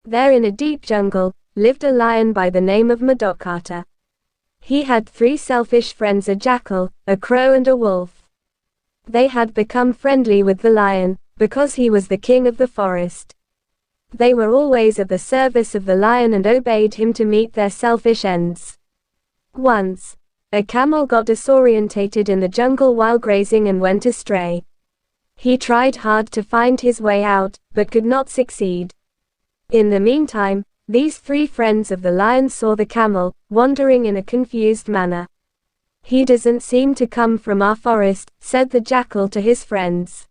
There in a deep jungle, lived a lion by the name of Madokata. He had 3 selfish friends, a jackal, a crow and a wolf. They had become friendly with the lion, because he was the king of the forest. They were always at the service of the lion and obeyed him to meet their selfish ends. Once, a camel got disorientated in the jungle while grazing and went astray. He tried hard to find his way out, but could not succeed. In the meantime, these 3 friends of the lion saw the camel, wandering in a confused manner. "He doesn't seem to come from our forest," said the jackal to his friends.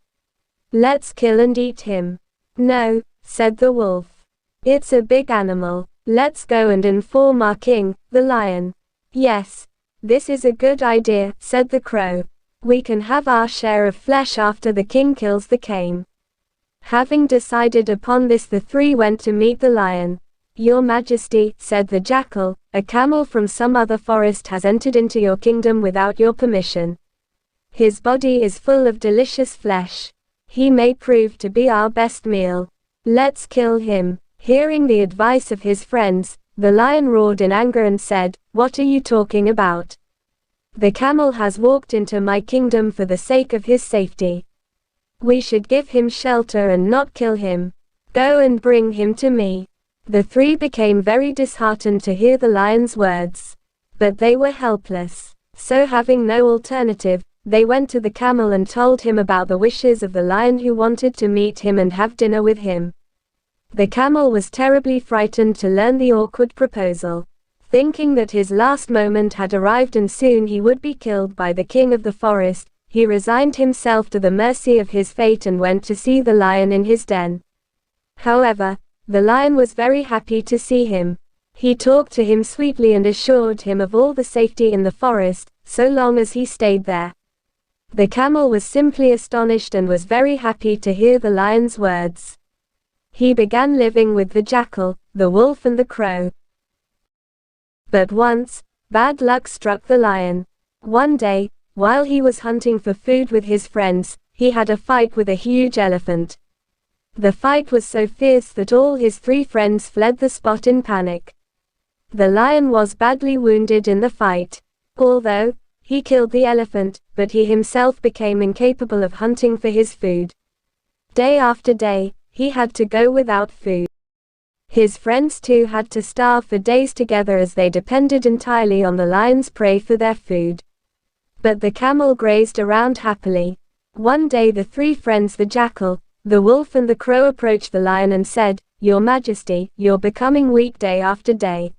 "Let's kill and eat him." "No," said the wolf. "It's a big animal. Let's go and inform our king, the lion." "Yes, this is a good idea," said the crow. "We can have our share of flesh after the king kills the game." Having decided upon this, the 3 went to meet the lion. "Your Majesty," said the jackal, "a camel from some other forest has entered into your kingdom without your permission. His body is full of delicious flesh. He may prove to be our best meal. Let's kill him." Hearing the advice of his friends, the lion roared in anger and said, "What are you talking about? The camel has walked into my kingdom for the sake of his safety. We should give him shelter and not kill him. Go and bring him to me." The 3 became very disheartened to hear the lion's words. But they were helpless. So having no alternative, they went to the camel and told him about the wishes of the lion, who wanted to meet him and have dinner with him. The camel was terribly frightened to learn the awkward proposal. Thinking that his last moment had arrived and soon he would be killed by the king of the forest, he resigned himself to the mercy of his fate and went to see the lion in his den. However, the lion was very happy to see him. He talked to him sweetly and assured him of all the safety in the forest, so long as he stayed there. The camel was simply astonished and was very happy to hear the lion's words. He began living with the jackal, the wolf and the crow. But once, bad luck struck the lion. One day, while he was hunting for food with his friends, he had a fight with a huge elephant. The fight was so fierce that all his 3 friends fled the spot in panic. The lion was badly wounded in the fight. Although he killed the elephant, but he himself became incapable of hunting for his food. Day after day, he had to go without food. His friends too had to starve for days together as they depended entirely on the lion's prey for their food. But the camel grazed around happily. One day the 3 friends, the jackal, the wolf and the crow, approached the lion and said, "Your Majesty, you're becoming weak day after day.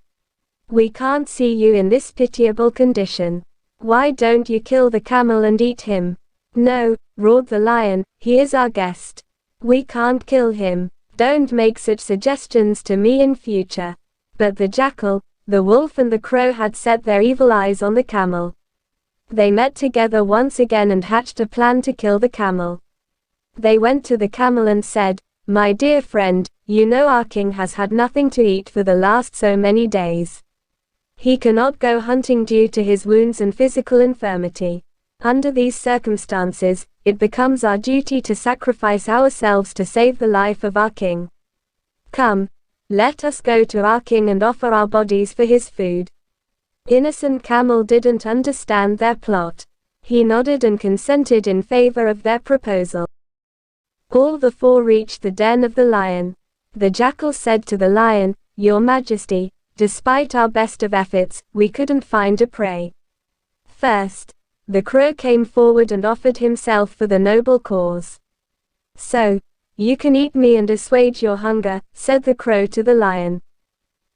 We can't see you in this pitiable condition. Why don't you kill the camel and eat him?" "No," roared the lion, "he is our guest. We can't kill him. Don't make such suggestions to me in future." But the jackal, the wolf and the crow had set their evil eyes on the camel. They met together once again and hatched a plan to kill the camel. They went to the camel and said, "My dear friend, you know our king has had nothing to eat for the last so many days. He cannot go hunting due to his wounds and physical infirmity. Under these circumstances, it becomes our duty to sacrifice ourselves to save the life of our king. Come, let us go to our king and offer our bodies for his food." Innocent camel didn't understand their plot. He nodded and consented in favor of their proposal. All the 4 reached the den of the lion. The jackal said to the lion, "Your Majesty, despite our best of efforts, we couldn't find a prey." First, the crow came forward and offered himself for the noble cause. "So, you can eat me and assuage your hunger," said the crow to the lion.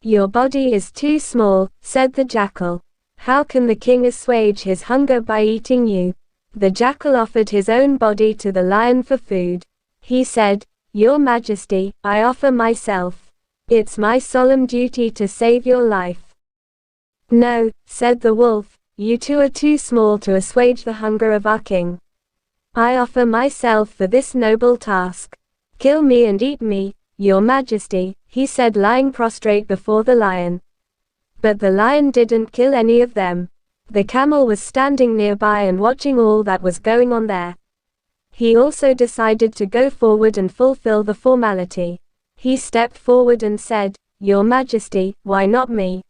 "Your body is too small," said the jackal. "How can the king assuage his hunger by eating you?" The jackal offered his own body to the lion for food. He said, "Your Majesty, I offer myself. It's my solemn duty to save your life." "No," said the wolf, "you two are too small to assuage the hunger of our king. I offer myself for this noble task. Kill me and eat me, Your Majesty," he said, lying prostrate before the lion. But the lion didn't kill any of them. The camel was standing nearby and watching all that was going on there. He also decided to go forward and fulfill the formality. He stepped forward and said, "Your Majesty, why not me?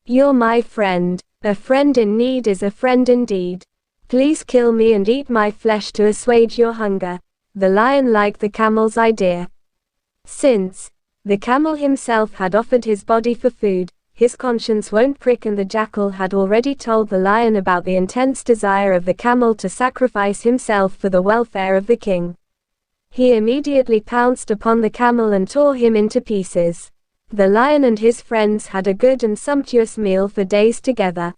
You're my friend. A friend in need is a friend indeed. Please kill me and eat my flesh to assuage your hunger." The lion liked the camel's idea. Since the camel himself had offered his body for food, his conscience won't prick, and the jackal had already told the lion about the intense desire of the camel to sacrifice himself for the welfare of the king. He immediately pounced upon the camel and tore him into pieces. The lion and his friends had a good and sumptuous meal for days together.